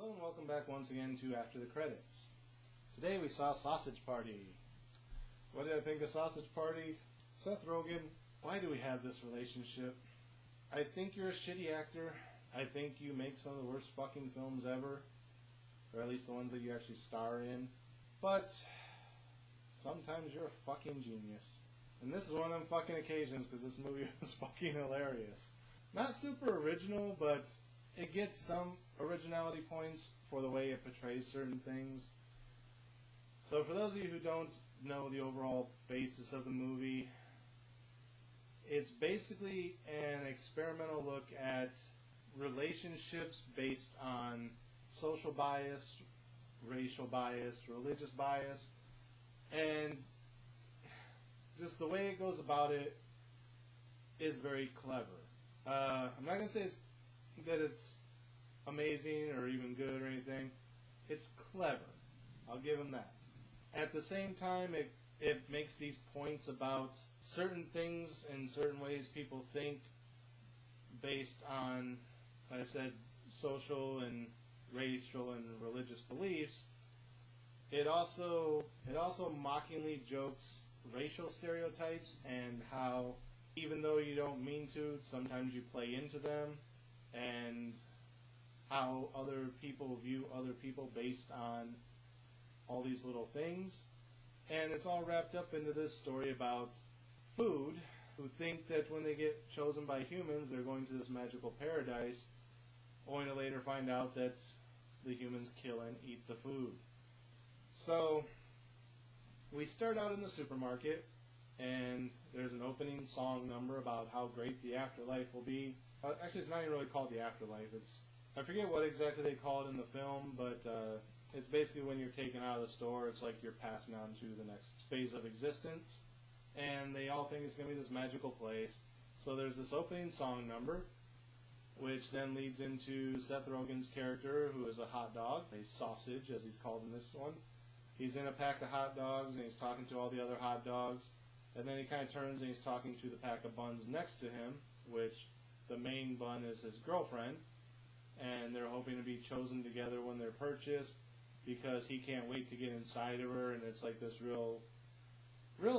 Hello and welcome back once again to After the Credits. Today we saw Sausage Party. What did I think of Sausage Party? Seth Rogen, why do we have this relationship? I think you're a shitty actor. I think you make some of the worst fucking films ever. Or at least the ones that you actually star in. But sometimes you're a fucking genius. And this is one of them fucking occasions because this movie was fucking hilarious. Not super original, but it gets some originality points for the way it portrays certain things. So for those of you who don't know the overall basis of the movie, it's basically an experimental look at relationships based on social bias, racial bias, religious bias, and just the way it goes about it is very clever. I'm not going to say that it's amazing or even good or anything. It's clever. I'll give them that. At the same time, it makes these points about certain things and certain ways people think based on, like I said, social and racial and religious beliefs. It also mockingly jokes racial stereotypes and how, even though you don't mean to, sometimes you play into them, and how other people view other people based on all these little things. And it's all wrapped up into this story about food, who think that when they get chosen by humans, they're going to this magical paradise, only to later find out that the humans kill and eat the food. So, we start out in the supermarket, and there's an opening song number about how great the afterlife will be. Actually, it's not even really called the afterlife. I forget what exactly they call it in the film, but it's basically when you're taken out of the store, it's like you're passing on to the next phase of existence. And they all think it's going to be this magical place. So there's this opening song number, which then leads into Seth Rogen's character, who is a hot dog, a sausage, as he's called in this one. He's in a pack of hot dogs, and he's talking to all the other hot dogs. And then he kind of turns and he's talking to the pack of buns next to him, which the main bun is his girlfriend. And they're hoping to be chosen together when they're purchased, because he can't wait to get inside of her. And it's like this real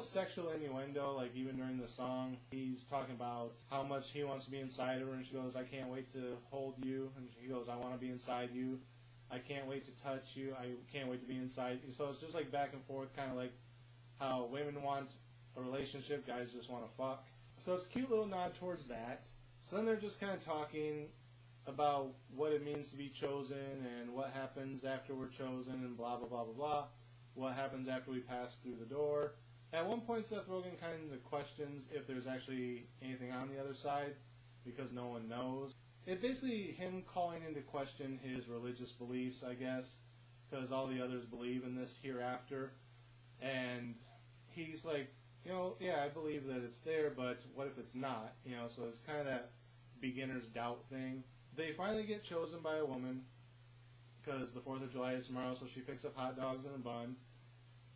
sexual innuendo. Like, even during the song, he's talking about how much he wants to be inside of her, and she goes, "I can't wait to hold you." And he goes, "I want to be inside you. I can't wait to touch you. I can't wait to be inside you." So it's just like back and forth, kind of like how women want a relationship, guys just want to fuck. So it's a cute little nod towards that. So then they're just kind of talking about what it means to be chosen and what happens after we're chosen and blah, blah, blah, blah, blah. What happens after we pass through the door. At one point, Seth Rogen kind of questions if there's actually anything on the other side, because no one knows. It's basically him calling into question his religious beliefs, I guess, because all the others believe in this hereafter. And he's like, yeah, I believe that it's there, but what if it's not? So it's kind of that beginner's doubt thing. They finally get chosen by a woman, because the 4th of July is tomorrow, so she picks up hot dogs and a bun.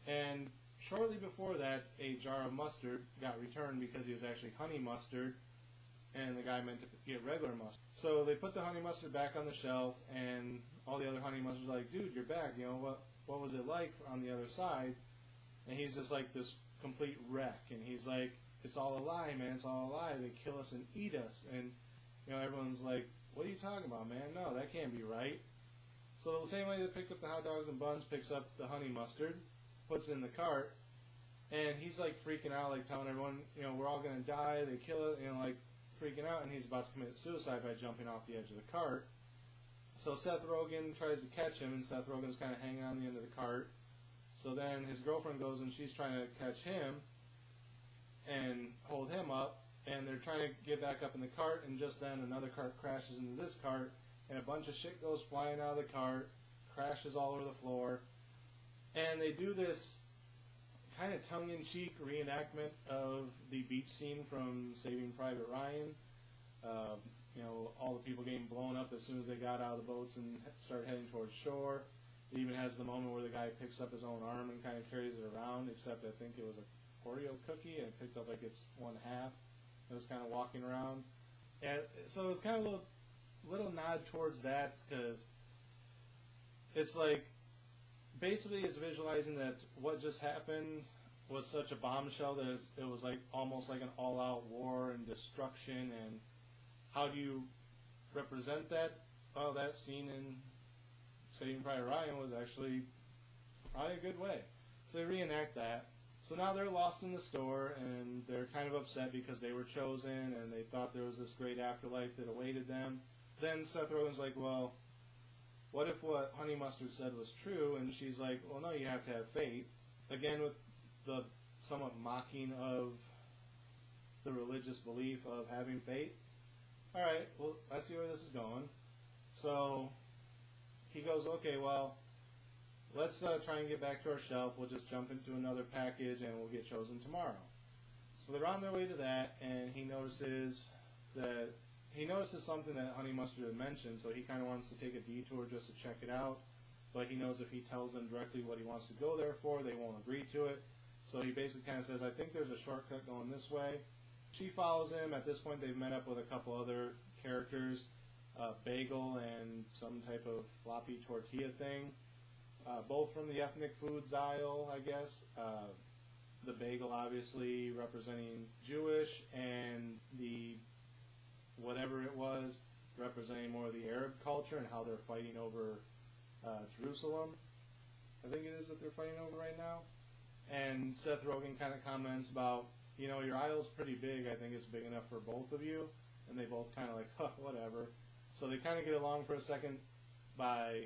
And shortly before that, a jar of mustard got returned because he was actually honey mustard, and the guy meant to get regular mustard. So they put the honey mustard back on the shelf, and all the other honey mustards are like, "Dude, you're back, what was it like on the other side?" And he's just like this complete wreck, and he's like, "It's all a lie, man, it's all a lie. They kill us and eat us." And everyone's like, "What are you talking about, man? No, that can't be right." So the same way they picked up the hot dogs and buns, picks up the honey mustard, puts it in the cart, and he's like freaking out, like telling everyone, we're all gonna die, they kill it, like freaking out, and he's about to commit suicide by jumping off the edge of the cart. So Seth Rogen tries to catch him, and Seth Rogen's kind of hanging on the end of the cart. So then his girlfriend goes and she's trying to catch him and hold him up, and they're trying to get back up in the cart, and just then another cart crashes into this cart, and a bunch of shit goes flying out of the cart, crashes all over the floor, and they do this kind of tongue-in-cheek reenactment of the beach scene from Saving Private Ryan. All the people getting blown up as soon as they got out of the boats and start heading towards shore. It even has the moment where the guy picks up his own arm and kind of carries it around, except I think it was a Oreo cookie, and it picked up like its one half. It was kind of walking around. And so it was kind of a little nod towards that, because it's like, basically it's visualizing that what just happened was such a bombshell that it was like almost like an all-out war and destruction. And how do you represent that? Well, that scene in Saving Private Ryan was actually probably a good way. So they reenact that. So now they're lost in the store, and they're kind of upset because they were chosen, and they thought there was this great afterlife that awaited them. Then Seth Rogen's like, well, what if what Honey Mustard said was true? And she's like, well, no, you have to have faith. Again, with the somewhat mocking of the religious belief of having faith. All right, well, I see where this is going. So he goes, okay, well, let's try and get back to our shelf. We'll just jump into another package, and we'll get chosen tomorrow. So they're on their way to that, and he notices something that Honey Mustard had mentioned, so he kind of wants to take a detour just to check it out. But he knows if he tells them directly what he wants to go there for, they won't agree to it. So he basically kind of says, I think there's a shortcut going this way. She follows him. At this point, they've met up with a couple other characters, Bagel and some type of floppy tortilla thing. Both from the ethnic foods aisle, I guess. The Bagel obviously representing Jewish, and the whatever it was representing more of the Arab culture and how they're fighting over Jerusalem. I think it is that they're fighting over right now. And Seth Rogen kind of comments about, your aisle's pretty big. I think it's big enough for both of you. And they both kind of like, huh, whatever. So they kind of get along for a second by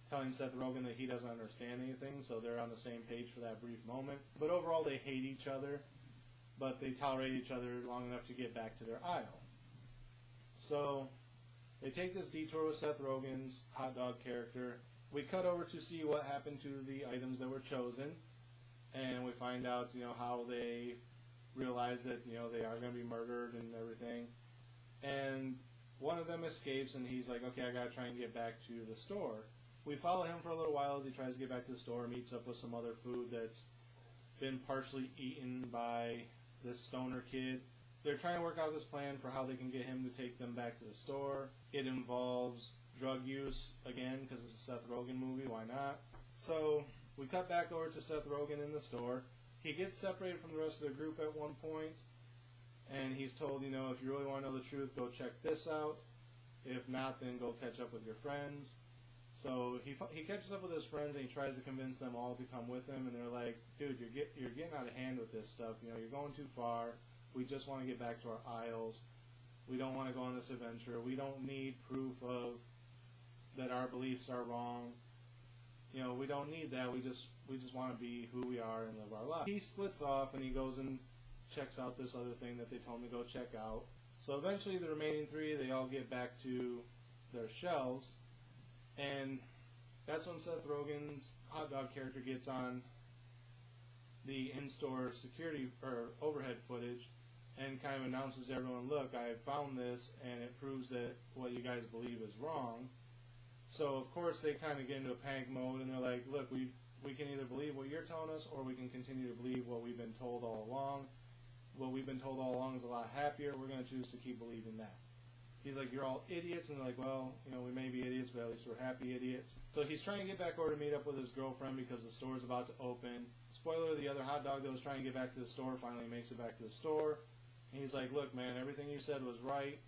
telling Seth Rogen that he doesn't understand anything, so they're on the same page for that brief moment. But overall, they hate each other, but they tolerate each other long enough to get back to their aisle. So they take this detour with Seth Rogen's hot dog character. We cut over to see what happened to the items that were chosen, and we find out, how they realize that, they are going to be murdered and everything. And one of them escapes, and he's like, okay, I got to try and get back to the store. We follow him for a little while as he tries to get back to the store, meets up with some other food that's been partially eaten by this stoner kid. They're trying to work out this plan for how they can get him to take them back to the store. It involves drug use, again, because it's a Seth Rogen movie, why not? So we cut back over to Seth Rogen in the store. He gets separated from the rest of the group at one point, and he's told, if you really want to know the truth, go check this out. If not, then go catch up with your friends. So he catches up with his friends, and he tries to convince them all to come with him, and they're like, dude, you're getting out of hand with this stuff. You're going too far. We just want to get back to our aisles. We don't want to go on this adventure. We don't need proof of that our beliefs are wrong. We don't need that. We just want to be who we are and live our life. He splits off, and he goes and checks out this other thing that they told him to go check out. So eventually the remaining three, they all get back to their shelves, and that's when Seth Rogen's hot dog character gets on the in-store security or overhead footage and kind of announces to everyone, look, I found this, and it proves that what you guys believe is wrong. So, of course, they kind of get into a panic mode, and they're like, look, we can either believe what you're telling us, or we can continue to believe what we've been told all along. What we've been told all along is a lot happier. We're going to choose to keep believing that. He's like, you're all idiots, and they're like, well, we may be idiots, but at least we're happy idiots. So he's trying to get back over to meet up with his girlfriend because the store's about to open. Spoiler, the other hot dog that was trying to get back to the store finally makes it back to the store. And he's like, look, man, everything you said was right,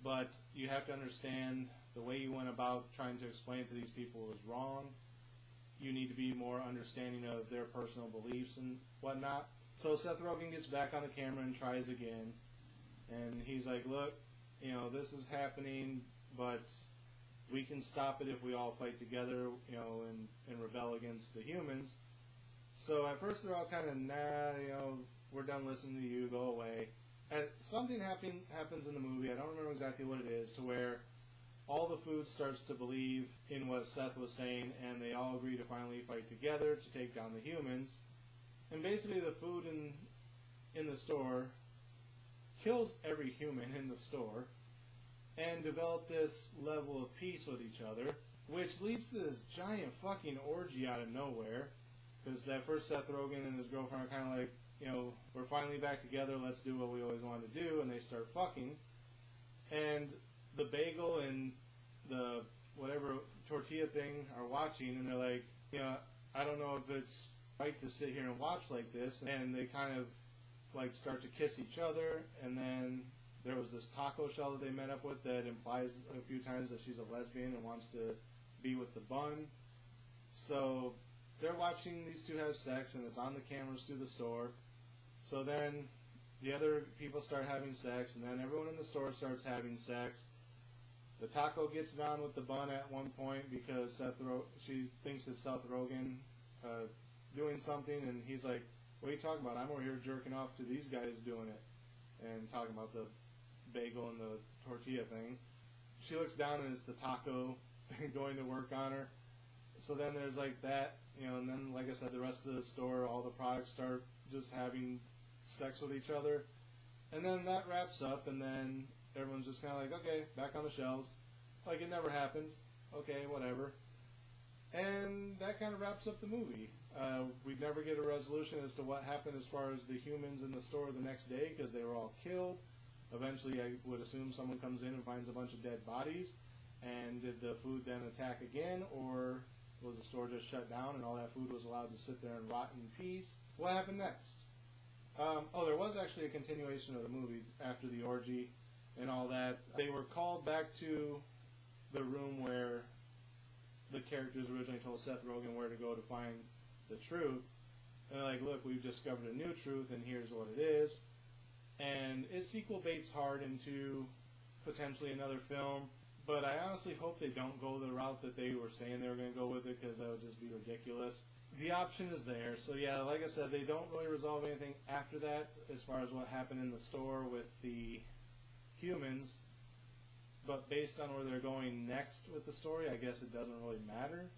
but you have to understand the way you went about trying to explain it to these people was wrong. You need to be more understanding of their personal beliefs and whatnot. So Seth Rogen gets back on the camera and tries again. And he's like, look, this is happening, but we can stop it if we all fight together, and rebel against the humans. So at first they're all kind of, nah, we're done listening to you, go away. Something happens in the movie, I don't remember exactly what it is, to where all the food starts to believe in what Seth was saying, and they all agree to finally fight together to take down the humans. And basically the food in the store kills every human in the store and develop this level of peace with each other, which leads to this giant fucking orgy out of nowhere. Because at first Seth Rogen and his girlfriend are kind of like, we're finally back together, let's do what we always wanted to do, and they start fucking. And the Bagel and the whatever tortilla thing are watching, and they're like, I don't know if it's right to sit here and watch like this, and they kind of like start to kiss each other, and then there was this taco shell that they met up with that implies a few times that she's a lesbian and wants to be with the bun. So they're watching these two have sex, and it's on the cameras through the store. So then the other people start having sex, and then everyone in the store starts having sex. The taco gets it on with the bun at one point because she thinks it's Seth Rogen doing something, and he's like, what are you talking about? I'm over here jerking off to these guys doing it, and talking about the bagel and the tortilla thing. She looks down, and it's the taco going to work on her. So then there's like that, and then, like I said, the rest of the store, all the products start just having sex with each other. And then that wraps up, and then everyone's just kind of like, okay, back on the shelves. Like it never happened. Okay, whatever. And that kind of wraps up the movie. We'd never get a resolution as to what happened as far as the humans in the store the next day, because they were all killed. Eventually, I would assume someone comes in and finds a bunch of dead bodies. And did the food then attack again, or was the store just shut down and all that food was allowed to sit there and rot in peace? What happened next? There was actually a continuation of the movie after the orgy and all that. They were called back to the room where the characters originally told Seth Rogen where to go to find the truth. And they're like, look, we've discovered a new truth, and here's what it is. And it sequel baits hard into potentially another film. But I honestly hope they don't go the route that they were saying they were going to go with it, because that would just be ridiculous. The option is there. So yeah, like I said, they don't really resolve anything after that as far as what happened in the store with the humans. But based on where they're going next with the story, I guess it doesn't really matter.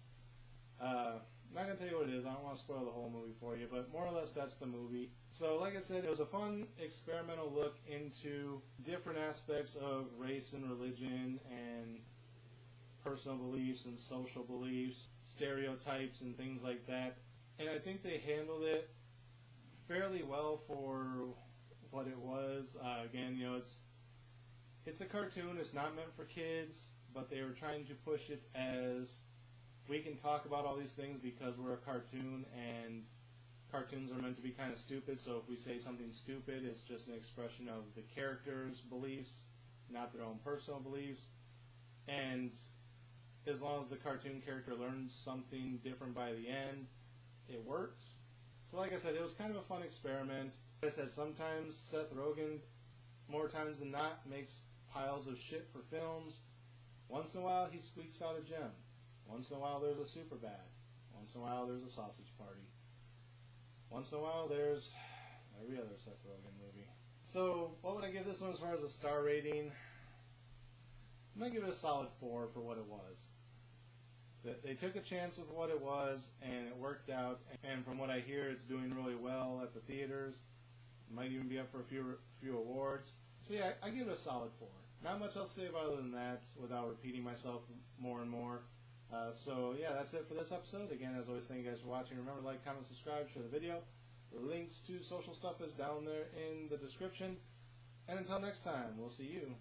I'm not going to tell you what it is. I don't want to spoil the whole movie for you, but more or less that's the movie. So like I said, it was a fun experimental look into different aspects of race and religion and personal beliefs and social beliefs, stereotypes and things like that. And I think they handled it fairly well for what it was. Again, it's a cartoon. It's not meant for kids, but they were trying to push it as we can talk about all these things because we're a cartoon, and cartoons are meant to be kind of stupid, so if we say something stupid, it's just an expression of the character's beliefs, not their own personal beliefs. And as long as the cartoon character learns something different by the end, it works. So like I said, it was kind of a fun experiment. Like I said, sometimes Seth Rogen, more times than not, makes piles of shit for films. Once in a while, he squeaks out a gem. Once in a while, there's a Superbad. Once in a while, there's a Sausage Party. Once in a while, there's every other Seth Rogen movie. So, what would I give this one as far as a star rating? I'm going to give it a solid 4 for what it was. They took a chance with what it was, and it worked out. And from what I hear, it's doing really well at the theaters. It might even be up for a few awards. So yeah, I give it a solid 4. Not much else to say other than that without repeating myself more and more. So yeah, that's it for this episode. Again, as always, thank you guys for watching. Remember to like, comment, subscribe, share the video. The links to social stuff is down there in the description. And until next time, we'll see you